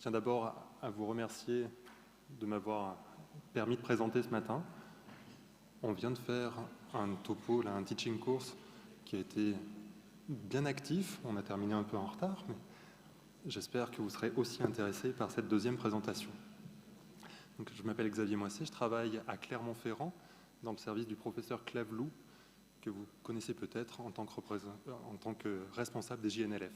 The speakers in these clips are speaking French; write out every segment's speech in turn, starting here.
tiens d'abord à vous remercier de m'avoir permis de présenter ce matin. On vient de faire un topo, là, un teaching course qui a été bien actif. On a terminé un peu en retard, mais j'espère que vous serez aussi intéressés par cette deuxième présentation. Donc, je m'appelle Xavier Moissé, je travaille à Clermont-Ferrand dans le service du professeur Claveloux, que vous connaissez peut-être en tant que responsable des JNLF.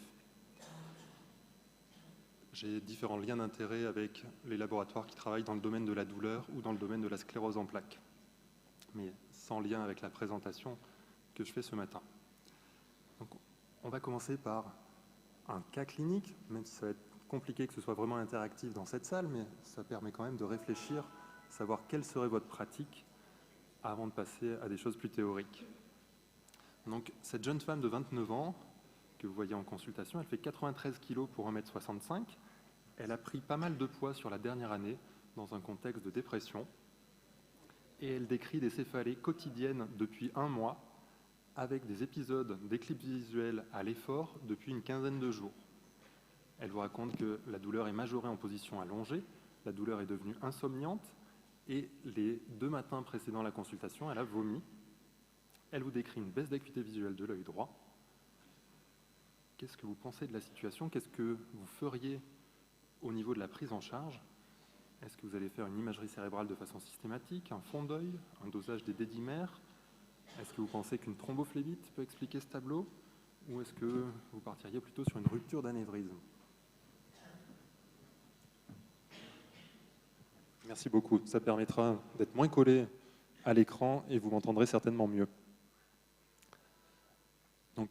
J'ai différents liens d'intérêt avec les laboratoires qui travaillent dans le domaine de la douleur ou dans le domaine de la sclérose en plaques, mais sans lien avec la présentation que je fais ce matin. Donc, on va commencer par un cas clinique, même si ça va être compliqué que ce soit vraiment interactif dans cette salle, mais ça permet quand même de réfléchir, savoir quelle serait votre pratique avant de passer à des choses plus théoriques. Donc, cette jeune femme de 29 ans, que vous voyez en consultation, elle fait 93 kg pour 1,65 m. Elle a pris pas mal de poids sur la dernière année dans un contexte de dépression et elle décrit des céphalées quotidiennes depuis 1 mois avec des épisodes d'éclipse visuelle à l'effort depuis une quinzaine de jours. Elle vous raconte que la douleur est majorée en position allongée, la douleur est devenue insomniante et les 2 matins précédant la consultation, elle a vomi. Elle vous décrit une baisse d'acuité visuelle de l'œil droit. Qu'est-ce que vous pensez de la situation? Qu'est-ce que vous feriez au niveau de la prise en charge? Est-ce que vous allez faire une imagerie cérébrale de façon systématique, un fond d'œil, un dosage des dédimères? Est-ce que vous pensez qu'une thrombophlébite peut expliquer ce tableau? Ou est-ce que vous partiriez plutôt sur une rupture d'anévrisme? Merci beaucoup. Ça permettra d'être moins collé à l'écran et vous m'entendrez certainement mieux. Donc,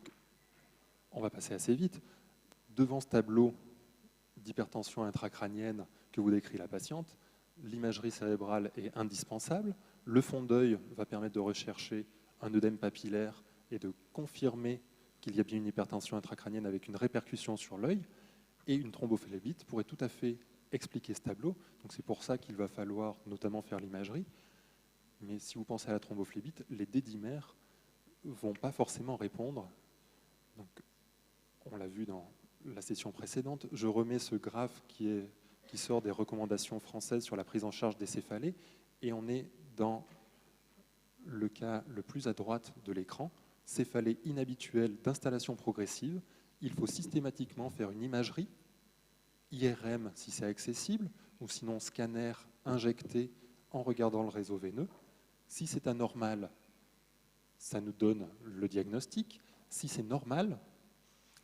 on va passer assez vite. Devant ce tableau d'hypertension intracrânienne que vous décrit la patiente, l'imagerie cérébrale est indispensable. Le fond d'œil va permettre de rechercher un œdème papillaire et de confirmer qu'il y a bien une hypertension intracrânienne avec une répercussion sur l'œil. Et une thrombophlébite pourrait tout à fait expliquer ce tableau. Donc c'est pour ça qu'il va falloir notamment faire l'imagerie. Mais si vous pensez à la thrombophlébite, les dédimères ne vont pas forcément répondre. Donc, on l'a vu dans la session précédente, je remets ce graphe qui sort des recommandations françaises sur la prise en charge des céphalées, et on est dans le cas le plus à droite de l'écran, céphalée inhabituelle d'installation progressive. Il faut systématiquement faire une imagerie, IRM si c'est accessible, ou sinon scanner injecté en regardant le réseau veineux. Si c'est anormal, ça nous donne le diagnostic. Si c'est normal,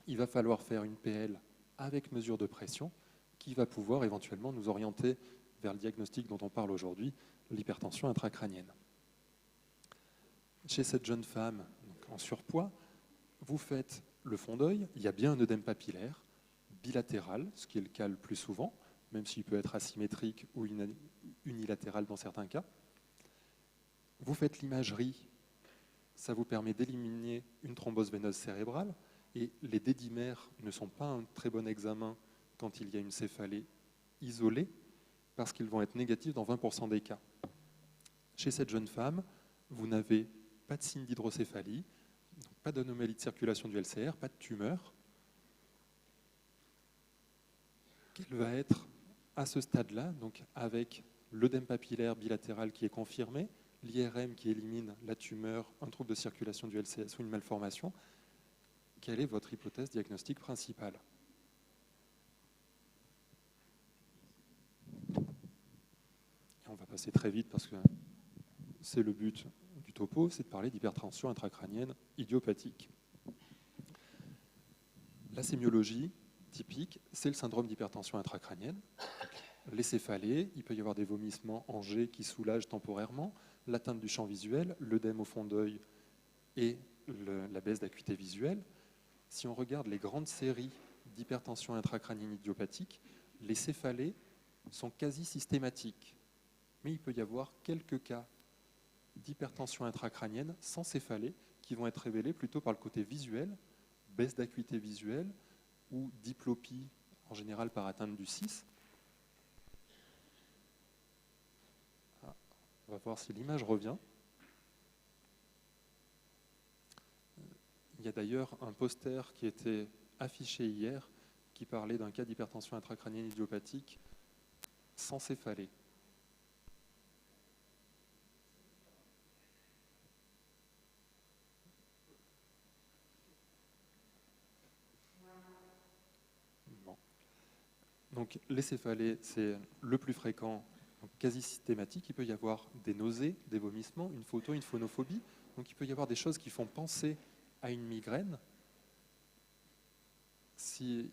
il va falloir faire une PL avec mesure de pression qui va pouvoir éventuellement nous orienter vers le diagnostic dont on parle aujourd'hui, l'hypertension intracrânienne. Chez cette jeune femme donc en surpoids, vous faites le fond d'œil, il y a bien un œdème papillaire bilatéral, ce qui est le cas le plus souvent, même s'il peut être asymétrique ou unilatéral dans certains cas. Vous faites l'imagerie, ça vous permet d'éliminer une thrombose veineuse cérébrale. Et les dédimères ne sont pas un très bon examen quand il y a une céphalée isolée, parce qu'ils vont être négatifs dans 20% des cas. Chez cette jeune femme, vous n'avez pas de signe d'hydrocéphalie, pas d'anomalie de circulation du LCR, pas de tumeur. Quelle va être à ce stade-là, donc avec l'œdème papillaire bilatéral qui est confirmé, l'IRM qui élimine la tumeur, un trouble de circulation du LCS ou une malformation? Quelle est votre hypothèse diagnostique principale? Et on va passer très vite parce que c'est le but du topo, c'est de parler d'hypertension intracrânienne idiopathique. La sémiologie typique, c'est le syndrome d'hypertension intracrânienne. Les céphalées, il peut y avoir des vomissements en jet qui soulagent temporairement, l'atteinte du champ visuel, l'œdème au fond d'œil et la baisse d'acuité visuelle. Si on regarde les grandes séries d'hypertension intracrânienne idiopathique, les céphalées sont quasi systématiques. Mais il peut y avoir quelques cas d'hypertension intracrânienne sans céphalée qui vont être révélés plutôt par le côté visuel, baisse d'acuité visuelle ou diplopie, en général par atteinte du 6. On va voir si l'image revient. Il y a d'ailleurs un poster qui était affiché hier qui parlait d'un cas d'hypertension intracrânienne idiopathique sans céphalée. Bon. Donc les céphalées, c'est le plus fréquent, donc quasi systématique. Il peut y avoir des nausées, des vomissements, une une phonophobie. Donc il peut y avoir des choses qui font penser à une migraine. Si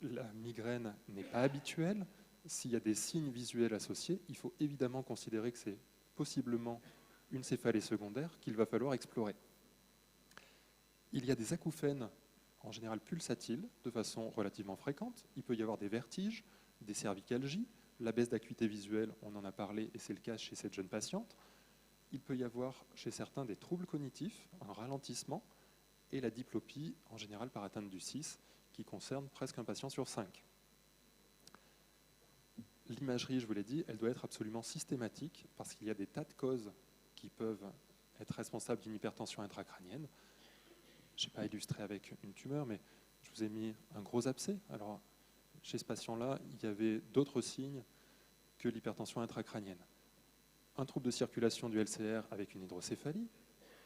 la migraine n'est pas habituelle, s'il y a des signes visuels associés, il faut évidemment considérer que c'est possiblement une céphalée secondaire qu'il va falloir explorer. Il y a des acouphènes, en général pulsatiles, de façon relativement fréquente. Il peut y avoir des vertiges, des cervicalgies, la baisse d'acuité visuelle, on en a parlé et c'est le cas chez cette jeune patiente. Il peut y avoir chez certains des troubles cognitifs, un ralentissement, et la diplopie, en général par atteinte du 6, qui concerne presque un patient sur 5. L'imagerie, je vous l'ai dit, elle doit être absolument systématique parce qu'il y a des tas de causes qui peuvent être responsables d'une hypertension intracrânienne. Je n'ai pas illustré avec une tumeur, mais je vous ai mis un gros abcès. Alors, chez ce patient-là, il y avait d'autres signes que l'hypertension intracrânienne. Un trouble de circulation du LCR avec une hydrocéphalie,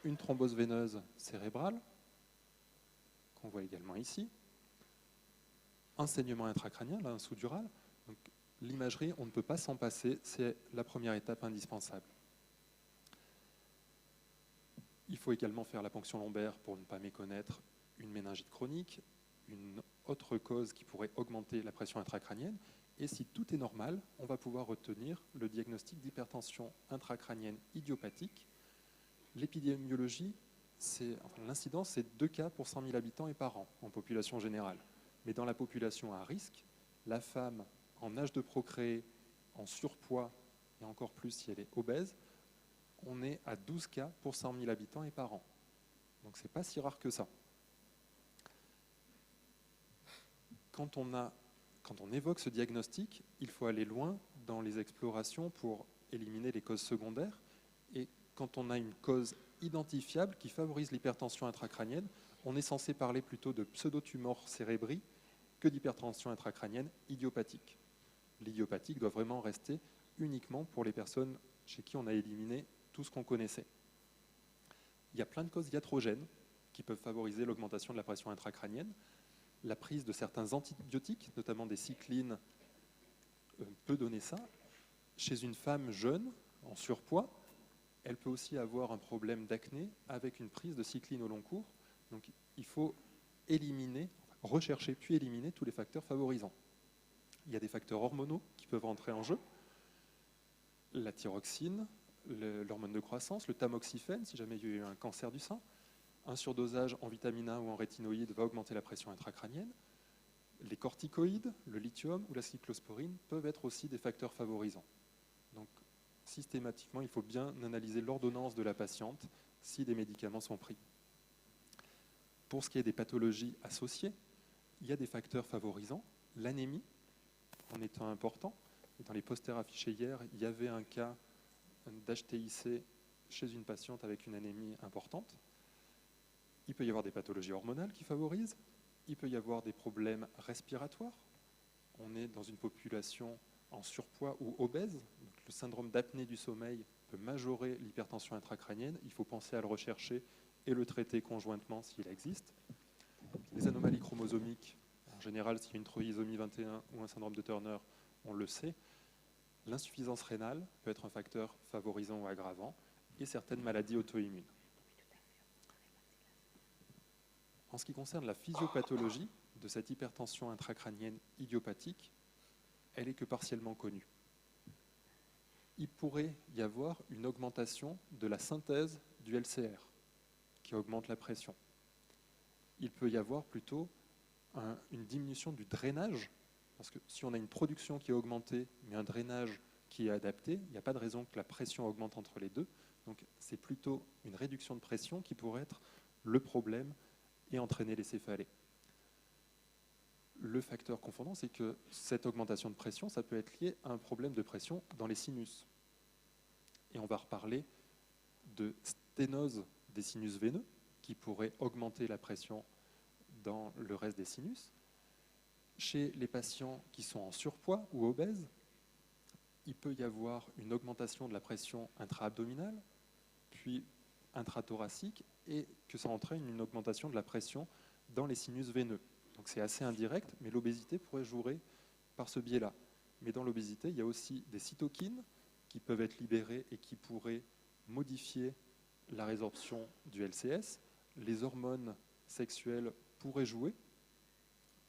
une thrombose veineuse cérébrale, qu'on voit également ici, un saignement intracrânien, là, un sous-dural. Donc, l'imagerie, on ne peut pas s'en passer, c'est la première étape indispensable. Il faut également faire la ponction lombaire pour ne pas méconnaître une méningite chronique, une autre cause qui pourrait augmenter la pression intracrânienne. Et si tout est normal, on va pouvoir retenir le diagnostic d'hypertension intracrânienne idiopathique. L'épidémiologie, l'incidence, c'est 2 cas pour 100 000 habitants et par an en population générale. Mais dans la population à risque, la femme en âge de procréer, en surpoids, et encore plus si elle est obèse, on est à 12 cas pour 100 000 habitants et par an. Donc ce n'est pas si rare que ça. Quand on évoque ce diagnostic, il faut aller loin dans les explorations pour éliminer les causes secondaires. Et quand on a une cause identifiable qui favorise l'hypertension intracrânienne, on est censé parler plutôt de pseudotumore cérébri que d'hypertension intracrânienne idiopathique. L'idiopathique doit vraiment rester uniquement pour les personnes chez qui on a éliminé tout ce qu'on connaissait. Il y a plein de causes iatrogènes qui peuvent favoriser l'augmentation de la pression intracrânienne. La prise de certains antibiotiques, notamment des cyclines, peut donner ça. Chez une femme jeune, en surpoids, elle peut aussi avoir un problème d'acné avec une prise de cycline au long cours. Donc il faut rechercher puis éliminer tous les facteurs favorisants. Il y a des facteurs hormonaux qui peuvent entrer en jeu. La thyroxine, l'hormone de croissance, le tamoxifène, si jamais il y a eu un cancer du sein. Un surdosage en vitamine A ou en rétinoïdes va augmenter la pression intracrânienne. Les corticoïdes, le lithium ou la cyclosporine peuvent être aussi des facteurs favorisants. Donc, systématiquement, il faut bien analyser l'ordonnance de la patiente si des médicaments sont pris. Pour ce qui est des pathologies associées, il y a des facteurs favorisants. L'anémie en étant important. Dans les posters affichés hier, il y avait un cas d'HTIC chez une patiente avec une anémie importante. Il peut y avoir des pathologies hormonales qui favorisent. Il peut y avoir des problèmes respiratoires. On est dans une population en surpoids ou obèse. Donc, le syndrome d'apnée du sommeil peut majorer l'hypertension intracrânienne. Il faut penser à le rechercher et le traiter conjointement s'il existe. Les anomalies chromosomiques, en général, s'il y a une trisomie 21 ou un syndrome de Turner, on le sait. L'insuffisance rénale peut être un facteur favorisant ou aggravant, et certaines maladies auto-immunes. En ce qui concerne la physiopathologie de cette hypertension intracrânienne idiopathique, elle n'est que partiellement connue. Il pourrait y avoir une augmentation de la synthèse du LCR, qui augmente la pression. Il peut y avoir plutôt une diminution du drainage, parce que si on a une production qui est augmentée, mais un drainage qui est adapté, il n'y a pas de raison que la pression augmente entre les deux. Donc c'est plutôt une réduction de pression qui pourrait être le problème et entraîner les céphalées. Le facteur confondant, c'est que cette augmentation de pression, ça peut être lié à un problème de pression dans les sinus. Et on va reparler de sténose des sinus veineux, qui pourrait augmenter la pression dans le reste des sinus. Chez les patients qui sont en surpoids ou obèses, il peut y avoir une augmentation de la pression intra-abdominale, puis intrathoracique, et que ça entraîne une augmentation de la pression dans les sinus veineux. Donc c'est assez indirect, mais l'obésité pourrait jouer par ce biais-là. Mais dans l'obésité, il y a aussi des cytokines qui peuvent être libérées et qui pourraient modifier la résorption du LCS. Les hormones sexuelles pourraient jouer,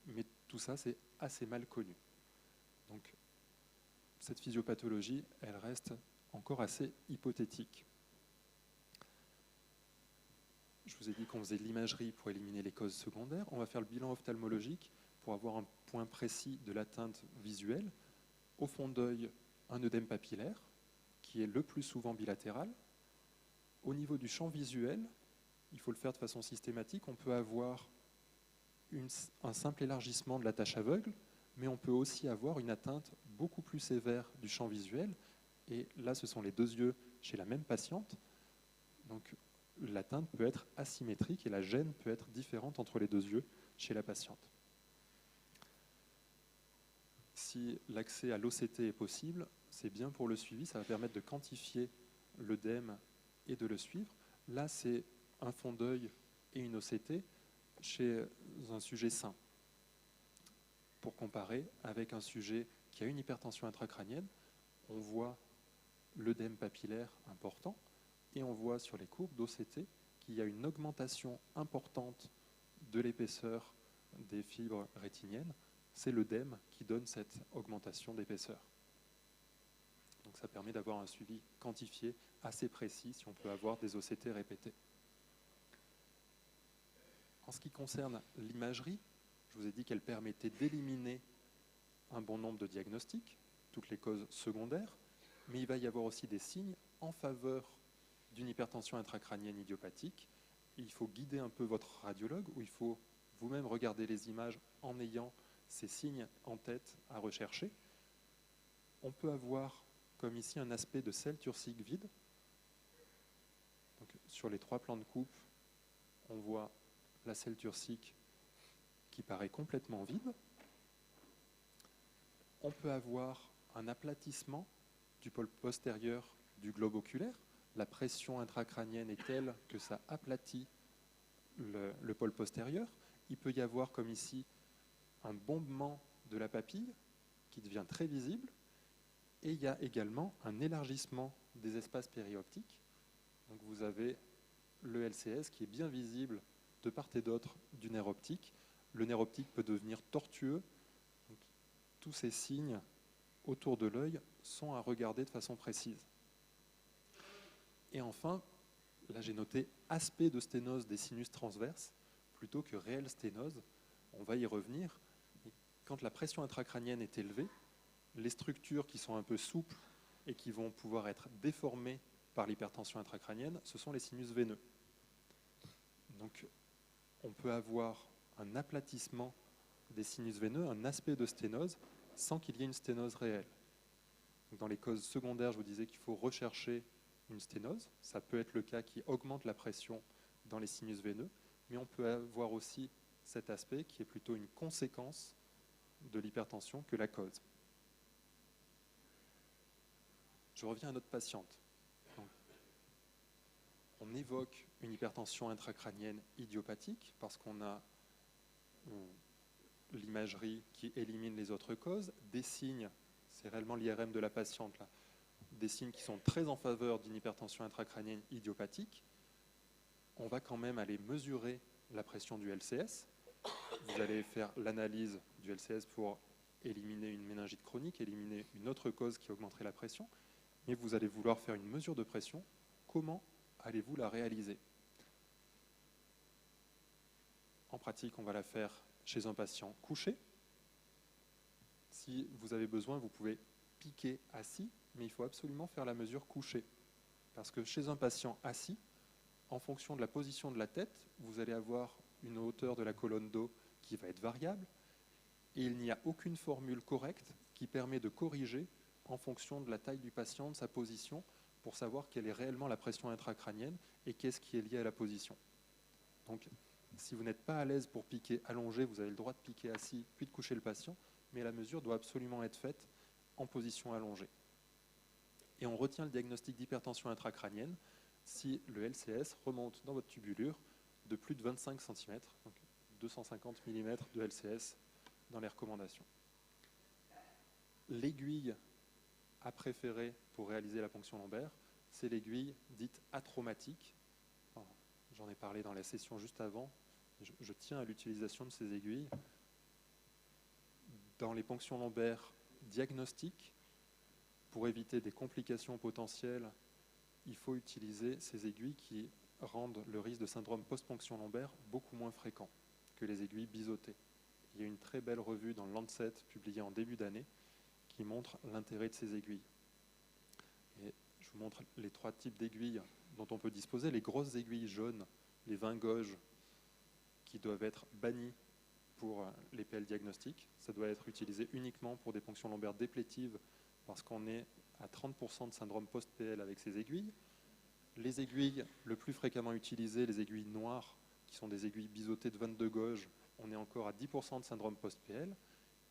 mais tout ça, c'est assez mal connu. Donc, cette physiopathologie, elle reste encore assez hypothétique. Je vous ai dit qu'on faisait de l'imagerie pour éliminer les causes secondaires. On va faire le bilan ophtalmologique pour avoir un point précis de l'atteinte visuelle. Au fond d'œil, un œdème papillaire, qui est le plus souvent bilatéral. Au niveau du champ visuel, il faut le faire de façon systématique. On peut avoir un simple élargissement de la tache aveugle, mais on peut aussi avoir une atteinte beaucoup plus sévère du champ visuel. Et là, ce sont les deux yeux chez la même patiente. Donc, l'atteinte peut être asymétrique et la gêne peut être différente entre les deux yeux chez la patiente. Si l'accès à l'OCT est possible, c'est bien pour le suivi, ça va permettre de quantifier l'œdème et de le suivre. Là, c'est un fond d'œil et une OCT chez un sujet sain. Pour comparer avec un sujet qui a une hypertension intracrânienne, on voit l'œdème papillaire important et on voit sur les courbes d'OCT qu'il y a une augmentation importante de l'épaisseur des fibres rétiniennes. C'est l'œdème qui donne cette augmentation d'épaisseur. Donc ça permet d'avoir un suivi quantifié assez précis si on peut avoir des OCT répétés. En ce qui concerne l'imagerie, je vous ai dit qu'elle permettait d'éliminer un bon nombre de diagnostics, toutes les causes secondaires, mais il va y avoir aussi des signes en faveur d'une hypertension intracrânienne idiopathique. Il faut guider un peu votre radiologue ou il faut vous-même regarder les images en ayant ces signes en tête à rechercher. On peut avoir, comme ici, un aspect de selle turcique vide. Donc, sur les 3 plans de coupe, on voit la selle turcique qui paraît complètement vide. On peut avoir un aplatissement du pôle postérieur du globe oculaire. La pression intracrânienne est telle que ça aplatit le pôle postérieur. Il peut y avoir, comme ici, un bombement de la papille qui devient très visible. Et il y a également un élargissement des espaces périoptiques. Donc vous avez le LCS qui est bien visible de part et d'autre du nerf optique. Le nerf optique peut devenir tortueux. Donc, tous ces signes autour de l'œil sont à regarder de façon précise. Et enfin, là j'ai noté aspect de sténose des sinus transverses plutôt que réelle sténose. On va y revenir. Quand la pression intracrânienne est élevée, les structures qui sont un peu souples et qui vont pouvoir être déformées par l'hypertension intracrânienne, ce sont les sinus veineux. Donc, on peut avoir un aplatissement des sinus veineux, un aspect de sténose, sans qu'il y ait une sténose réelle. Donc, dans les causes secondaires, je vous disais qu'il faut rechercher une sténose. Ça peut être le cas qui augmente la pression dans les sinus veineux, mais on peut avoir aussi cet aspect qui est plutôt une conséquence de l'hypertension que la cause. Je reviens à notre patiente. Donc, on évoque une hypertension intracrânienne idiopathique parce qu'on a l'imagerie qui élimine les autres causes, des signes, c'est réellement l'IRM de la patiente là, des signes qui sont très en faveur d'une hypertension intracrânienne idiopathique. On va quand même aller mesurer la pression du LCS. Vous allez faire l'analyse du LCS pour éliminer une méningite chronique, éliminer une autre cause qui augmenterait la pression, mais vous allez vouloir faire une mesure de pression. Comment allez-vous la réaliser? En pratique, on va la faire chez un patient couché. Si vous avez besoin, vous pouvez piquer assis, mais il faut absolument faire la mesure couchée. Parce que chez un patient assis, en fonction de la position de la tête, vous allez avoir une hauteur de la colonne d'eau qui va être variable, et il n'y a aucune formule correcte qui permet de corriger en fonction de la taille du patient, de sa position, pour savoir quelle est réellement la pression intracrânienne et qu'est-ce qui est lié à la position. Donc, Si vous n'êtes pas à l'aise pour piquer allongé, vous avez le droit de piquer assis, puis de coucher le patient, mais la mesure doit absolument être faite en position allongée. Et on retient le diagnostic d'hypertension intracrânienne si le LCS remonte dans votre tubulure de plus de 25 cm, donc 250 mm de LCS dans les recommandations. L'aiguille à préférer pour réaliser la ponction lombaire, c'est l'aiguille dite atraumatique. J'en ai parlé dans la session juste avant. Je tiens à l'utilisation de ces aiguilles. Dans les ponctions lombaires diagnostiques, pour éviter des complications potentielles, il faut utiliser ces aiguilles qui rendent le risque de syndrome post-ponction lombaire beaucoup moins fréquent que les aiguilles biseautées. Il y a une très belle revue dans le Lancet, publiée en début d'année, qui montre l'intérêt de ces aiguilles. Et je vous montre les 3 types d'aiguilles dont on peut disposer. Les grosses aiguilles jaunes, les 20 gauges, qui doivent être bannies pour les PL diagnostiques. Ça doit être utilisé uniquement pour des ponctions lombaires déplétives parce qu'on est à 30% de syndrome post-PL avec ces aiguilles. Les aiguilles le plus fréquemment utilisées, les aiguilles noires, qui sont des aiguilles biseautées de 22 gauges, on est encore à 10% de syndrome post-PL.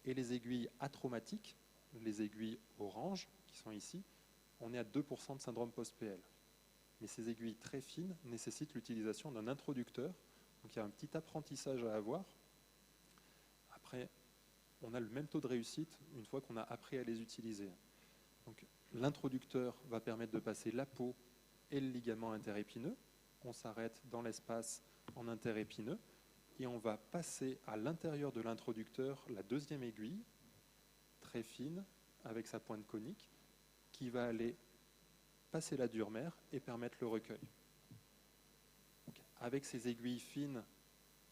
Et les aiguilles atraumatiques, les aiguilles orange, qui sont ici, on est à 2% de syndrome post-PL. Mais ces aiguilles très fines nécessitent l'utilisation d'un introducteur. Donc il y a un petit apprentissage à avoir. Après, on a le même taux de réussite une fois qu'on a appris à les utiliser. Donc l'introducteur va permettre de passer la peau et le ligament interépineux. On s'arrête dans l'espace en interépineux et on va passer à l'intérieur de l'introducteur la deuxième aiguille, très fine, avec sa pointe conique, qui va aller passer la dure-mère et permettre le recueil. Donc, avec ces aiguilles fines,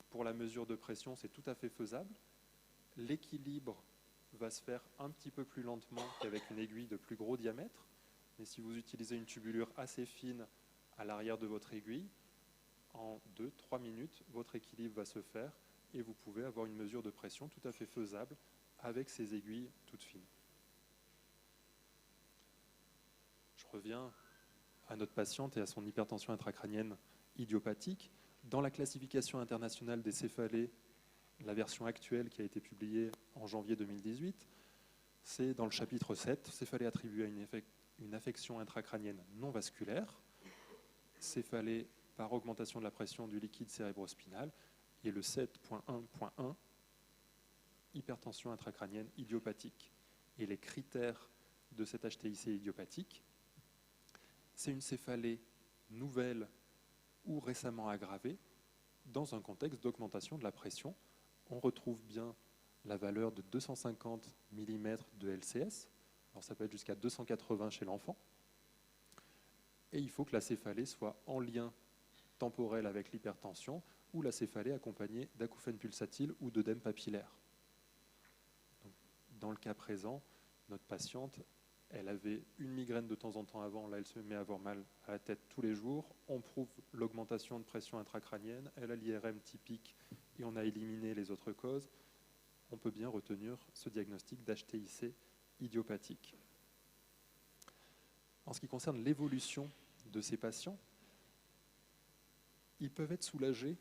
pour la mesure de pression, c'est tout à fait faisable. L'équilibre va se faire un petit peu plus lentement qu'avec une aiguille de plus gros diamètre, mais si vous utilisez une tubulure assez fine à l'arrière de votre aiguille, en 2-3 minutes, votre équilibre va se faire et vous pouvez avoir une mesure de pression tout à fait faisable avec ces aiguilles toutes fines. Je reviens à notre patiente et à son hypertension intracrânienne idiopathique. Dans la classification internationale des céphalées, la version actuelle qui a été publiée en janvier 2018, c'est dans le chapitre 7, céphalée attribuée à une affection intracrânienne non vasculaire, céphalée par augmentation de la pression du liquide cérébrospinal, et le 7.1.1, hypertension intracrânienne idiopathique. Et les critères de cette HTIC idiopathique, c'est une céphalée nouvelle ou récemment aggravée dans un contexte d'augmentation de la pression. On retrouve bien la valeur de 250 mm de LCS, alors ça peut être jusqu'à 280 chez l'enfant, et il faut que la céphalée soit en lien temporel avec l'hypertension ou la céphalée accompagnée d'acouphènes pulsatiles ou d'œdème papillaire. Donc, dans le cas présent, notre patiente, elle avait une migraine de temps en temps avant, là elle se met à avoir mal à la tête tous les jours, on prouve l'augmentation de pression intracrânienne, elle a l'IRM typique et on a éliminé les autres causes, on peut bien retenir ce diagnostic d'HTIC idiopathique. En ce qui concerne l'évolution de ces patients, ils peuvent être soulagés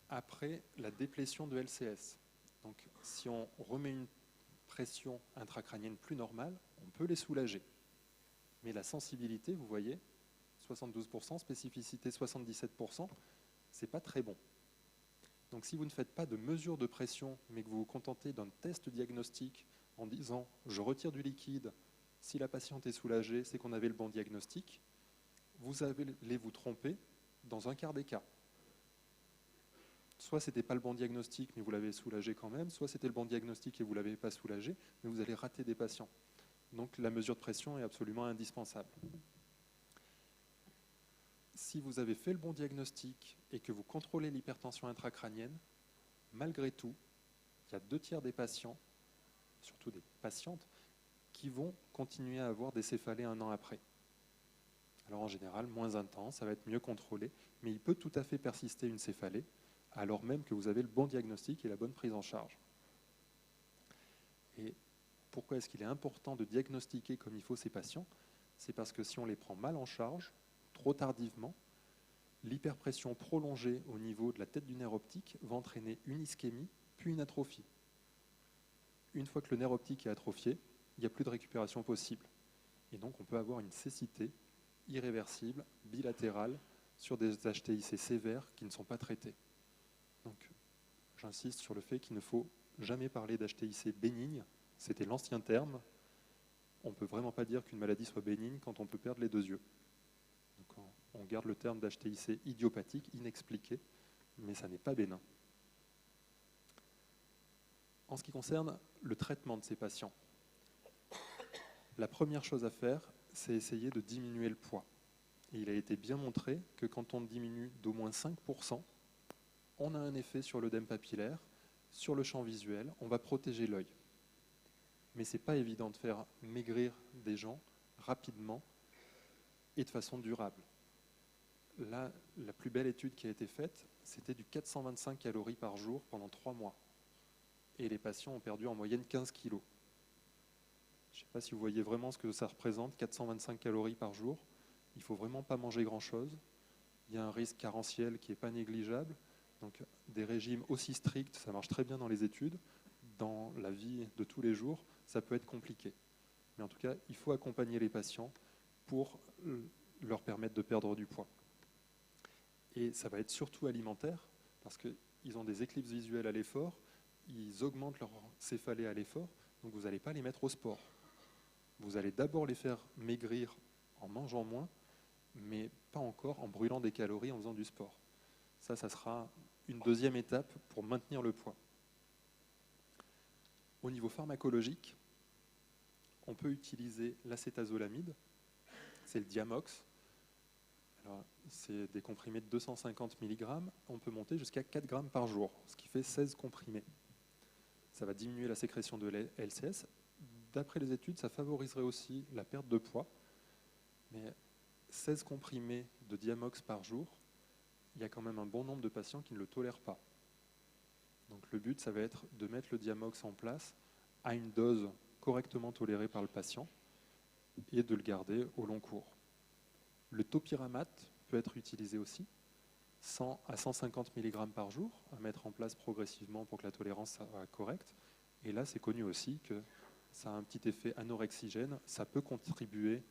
après la déplétion de LCS. Donc, si on remet une pression intracrânienne plus normale, on peut les soulager. Mais la sensibilité, vous voyez, 72%, spécificité 77%, c'est pas très bon. Donc, si vous ne faites pas de mesure de pression, mais que vous vous contentez d'un test diagnostique en disant « je retire du liquide », si la patiente est soulagée, c'est qu'on avait le bon diagnostic, vous allez vous tromper dans un quart des cas. Soit ce n'était pas le bon diagnostic, mais vous l'avez soulagé quand même, soit c'était le bon diagnostic et vous ne l'avez pas soulagé, mais vous allez rater des patients. Donc la mesure de pression est absolument indispensable. Si vous avez fait le bon diagnostic et que vous contrôlez l'hypertension intracrânienne, malgré tout, il y a 2/3 des patients, surtout des patientes, qui vont continuer à avoir des céphalées 1 an après. Alors en général, moins intense, ça va être mieux contrôlé, mais il peut tout à fait persister une céphalée, alors même que vous avez le bon diagnostic et la bonne prise en charge. Et pourquoi est-ce qu'il est important de diagnostiquer comme il faut ces patients? C'est parce que si on les prend mal en charge, trop tardivement, L'hyperpression prolongée au niveau de la tête du nerf optique va entraîner une ischémie, puis une atrophie. Une fois que le nerf optique est atrophié, il n'y a plus de récupération possible. Et donc on peut avoir une cécité irréversible, bilatérale, sur des HTIC sévères qui ne sont pas traités. Donc j'insiste sur le fait qu'il ne faut jamais parler d'HTIC bénigne, c'était l'ancien terme. On ne peut vraiment pas dire qu'une maladie soit bénigne quand on peut perdre les deux yeux. Donc on garde le terme d'HTIC idiopathique, inexpliqué, mais ça n'est pas bénin. En ce qui concerne le traitement de ces patients, la première chose à faire, c'est essayer de diminuer le poids. Et il a été bien montré que quand on diminue d'au moins 5%, on a un effet sur l'œdème papillaire, sur le champ visuel, on va protéger l'œil. Mais ce n'est pas évident de faire maigrir des gens rapidement et de façon durable. Là, la plus belle étude qui a été faite, c'était du 425 calories par jour pendant 3 mois. Et les patients ont perdu en moyenne 15 kilos. Je ne sais pas si vous voyez vraiment ce que ça représente, 425 calories par jour. Il ne faut vraiment pas manger grand-chose. Il y a un risque carentiel qui n'est pas négligeable. Donc des régimes aussi stricts, ça marche très bien dans les études. Dans la vie de tous les jours, ça peut être compliqué. Mais en tout cas, il faut accompagner les patients pour leur permettre de perdre du poids. Et ça va être surtout alimentaire, parce qu'ils ont des éclipses visuelles à l'effort, ils augmentent leur céphalée à l'effort, donc vous n'allez pas les mettre au sport. Vous allez d'abord les faire maigrir en mangeant moins, mais pas encore en brûlant des calories en faisant du sport. Ça sera une deuxième étape pour maintenir le poids. Au niveau pharmacologique, on peut utiliser l'acétazolamide, c'est le Diamox. Alors, c'est des comprimés de 250 mg, on peut monter jusqu'à 4 grammes par jour, ce qui fait 16 comprimés. Ça va diminuer la sécrétion de LCS. D'après les études, ça favoriserait aussi la perte de poids, mais 16 comprimés de Diamox par jour, il y a quand même un bon nombre de patients qui ne le tolèrent pas. Donc le but, ça va être de mettre le Diamox en place à une dose correctement tolérée par le patient et de le garder au long cours. Le topiramate peut être utilisé aussi, 100 à 150 mg par jour, à mettre en place progressivement pour que la tolérance soit correcte. Et là, c'est connu aussi que ça a un petit effet anorexigène, ça peut contribuer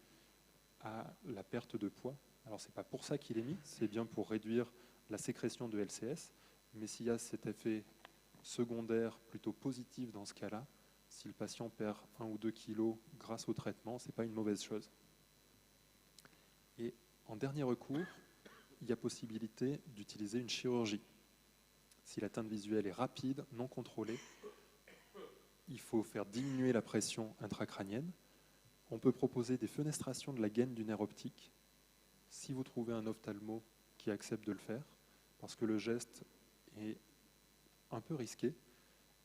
à la perte de poids. Alors, ce n'est pas pour ça qu'il est mis, c'est bien pour réduire la sécrétion de LCS, mais s'il y a cet effet secondaire plutôt positif dans ce cas-là, si le patient perd 1 ou 2 kilos grâce au traitement, ce n'est pas une mauvaise chose. Et en dernier recours, il y a possibilité d'utiliser une chirurgie. Si l'atteinte visuelle est rapide, non contrôlée, il faut faire diminuer la pression intracrânienne. On peut proposer des fenestrations de la gaine du nerf optique, si vous trouvez un ophtalmo qui accepte de le faire, parce que le geste est un peu risqué.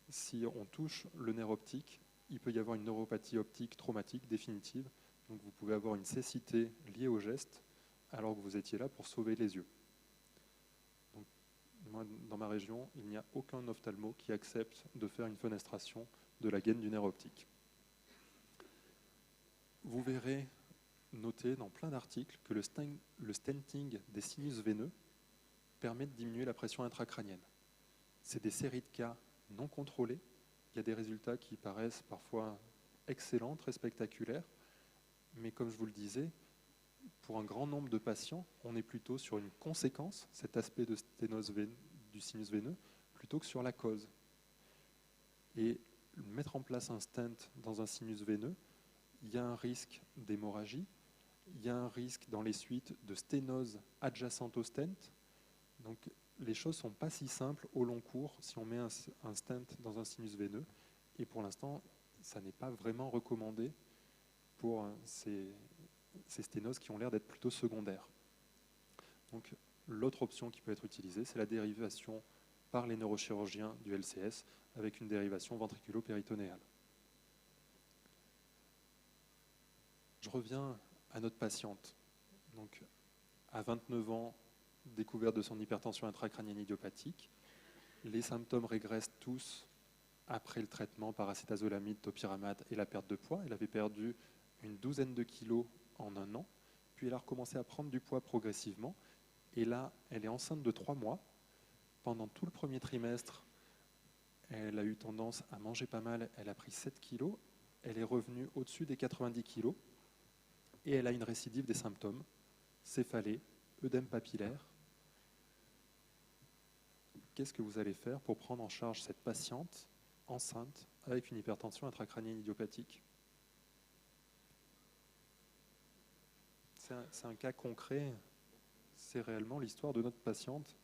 Si on touche le nerf optique, il peut y avoir une neuropathie optique traumatique définitive, donc vous pouvez avoir une cécité liée au geste, alors que vous étiez là pour sauver les yeux. Donc, moi, dans ma région, il n'y a aucun ophtalmo qui accepte de faire une fenestration de la gaine du nerf optique. Vous verrez noté dans plein d'articles que le stenting des sinus veineux permet de diminuer la pression intracrânienne. C'est des séries de cas non contrôlés. Il y a des résultats qui paraissent parfois excellents, très spectaculaires, mais comme je vous le disais, pour un grand nombre de patients, on est plutôt sur une conséquence, cet aspect de sténose du sinus veineux, plutôt que sur la cause. Et mettre en place un stent dans un sinus veineux, il y a un risque d'hémorragie, il y a un risque dans les suites de sténose adjacente au stent. Donc les choses ne sont pas si simples au long cours si on met un stent dans un sinus veineux. Et pour l'instant, ça n'est pas vraiment recommandé pour ces sténoses qui ont l'air d'être plutôt secondaires. Donc l'autre option qui peut être utilisée, c'est la dérivation par les neurochirurgiens du LCS avec une dérivation ventriculo-péritonéale. Je reviens à notre patiente. Donc, à 29 ans, découverte de son hypertension intracrânienne idiopathique. Les symptômes régressent tous après le traitement par acétazolamide, topiramate et la perte de poids. Elle avait perdu une douzaine de kilos en 1 an, puis elle a recommencé à prendre du poids progressivement Et là, elle est enceinte de 3 mois. Pendant tout le premier trimestre, elle a eu tendance à manger pas mal. Elle a pris 7 kilos. Elle est revenue au-dessus des 90 kilos. Et elle a une récidive des symptômes. Céphalée, œdème papillaire. Qu'est-ce que vous allez faire pour prendre en charge cette patiente enceinte avec une hypertension intracrânienne idiopathique? C'est un cas concret. C'est réellement l'histoire de notre patiente.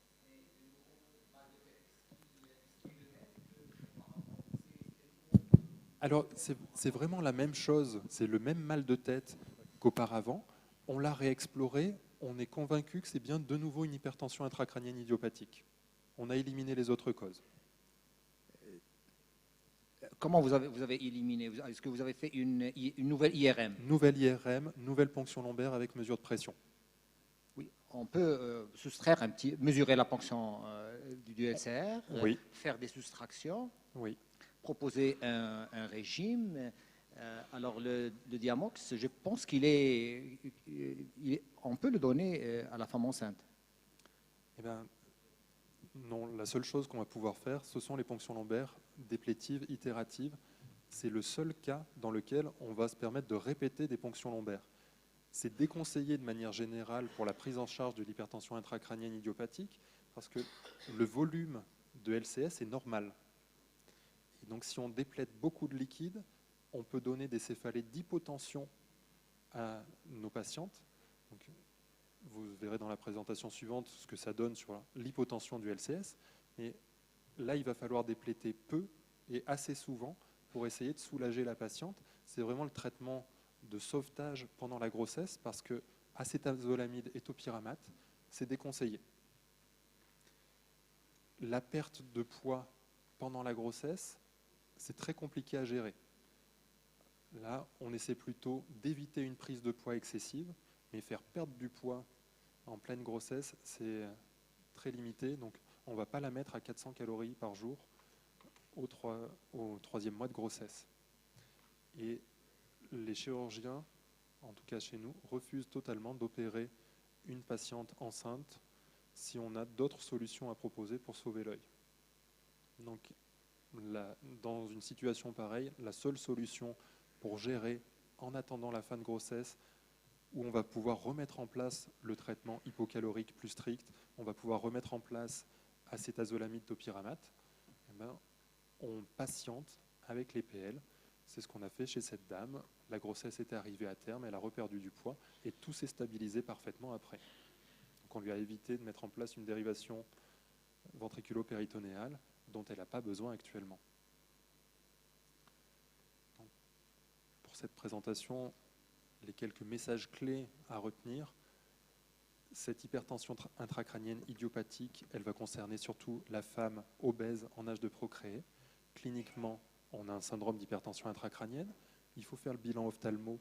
Alors, c'est vraiment la même chose. C'est le même mal de tête qu'auparavant. On l'a réexploré. On est convaincu que c'est bien de nouveau une hypertension intracrânienne idiopathique. On a éliminé les autres causes. Comment vous avez éliminé? Est-ce que vous avez fait une nouvelle IRM? Nouvelle IRM, nouvelle ponction lombaire avec mesure de pression. Oui, on peut soustraire mesurer la ponction du LCR, Oui. faire des soustractions, Oui. proposer un régime. Alors le Diamox, je pense on peut le donner à la femme enceinte. Eh bien, non, la seule chose qu'on va pouvoir faire, ce sont les ponctions lombaires déplétives, itératives. C'est le seul cas dans lequel on va se permettre de répéter des ponctions lombaires. C'est déconseillé de manière générale pour la prise en charge de l'hypertension intracrânienne idiopathique parce que le volume de LCS est normal. Et donc si on déplète beaucoup de liquide, on peut donner des céphalées d'hypotension à nos patientes. Donc, vous verrez dans la présentation suivante ce que ça donne sur l'hypotension du LCS. Mais là, il va falloir dépléter peu et assez souvent pour essayer de soulager la patiente. C'est vraiment le traitement de sauvetage pendant la grossesse parce que acétazolamide et topiramate, c'est déconseillé. La perte de poids pendant la grossesse, c'est très compliqué à gérer. Là, on essaie plutôt d'éviter une prise de poids excessive, mais faire perdre du poids en pleine grossesse, c'est très limité. Donc, on ne va pas la mettre à 400 calories par jour au 3e mois de grossesse. Et les chirurgiens, en tout cas chez nous, refusent totalement d'opérer une patiente enceinte si on a d'autres solutions à proposer pour sauver l'œil. Donc, dans une situation pareille, la seule solution pour gérer en attendant la fin de grossesse, où on va pouvoir remettre en place le traitement hypocalorique plus strict, on va pouvoir remettre en place acétazolamide topiramate, eh ben, on patiente avec les PL. C'est ce qu'on a fait chez cette dame. La grossesse était arrivée à terme, elle a reperdu du poids et tout s'est stabilisé parfaitement après. Donc on lui a évité de mettre en place une dérivation ventriculo-péritonéale dont elle n'a pas besoin actuellement. Donc, pour cette présentation, les quelques messages clés à retenir. Cette hypertension intracrânienne idiopathique, elle va concerner surtout la femme obèse en âge de procréer. Cliniquement, on a un syndrome d'hypertension intracrânienne. Il faut faire le bilan ophtalmo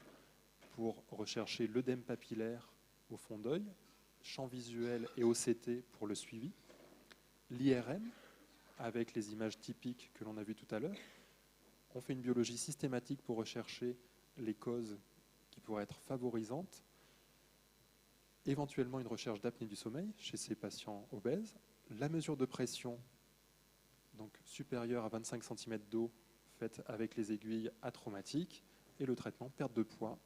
pour rechercher l'œdème papillaire au fond d'œil, champ visuel et OCT pour le suivi, l'IRM avec les images typiques que l'on a vues tout à l'heure. On fait une biologie systématique pour rechercher les causes qui pourraient être favorisantes, éventuellement une recherche d'apnée du sommeil chez ces patients obèses, la mesure de pression donc supérieure à 25 cm d'eau faite avec les aiguilles atraumatiques et le traitement perte de poids,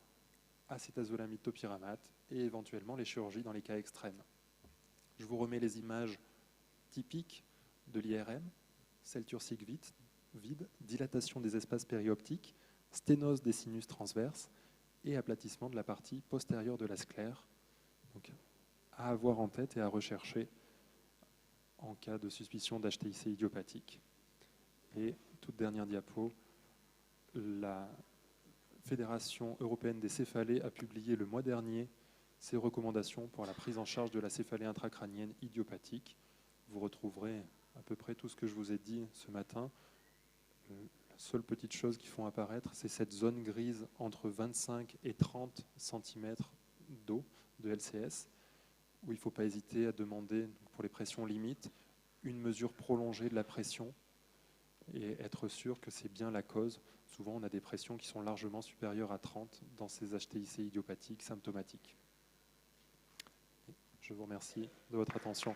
acétazolamide topiramate et éventuellement les chirurgies dans les cas extrêmes. Je vous remets les images typiques de l'IRM, selle turcique vide, dilatation des espaces périoptiques, sténose des sinus transverses et aplatissement de la partie postérieure de la sclère. Donc, à avoir en tête et à rechercher en cas de suspicion d'HTIC idiopathique. Et toute dernière diapo, la Fédération européenne des céphalées a publié le mois dernier ses recommandations pour la prise en charge de la céphalée intracrânienne idiopathique. Vous retrouverez à peu près tout ce que je vous ai dit ce matin. La seule petite chose qui font apparaître, c'est cette zone grise entre 25 et 30 cm d'eau de LCS, où il ne faut pas hésiter à demander, pour les pressions limites, une mesure prolongée de la pression et être sûr que c'est bien la cause. Souvent, on a des pressions qui sont largement supérieures à 30 dans ces HTIC idiopathiques symptomatiques. Je Je vous remercie de votre attention.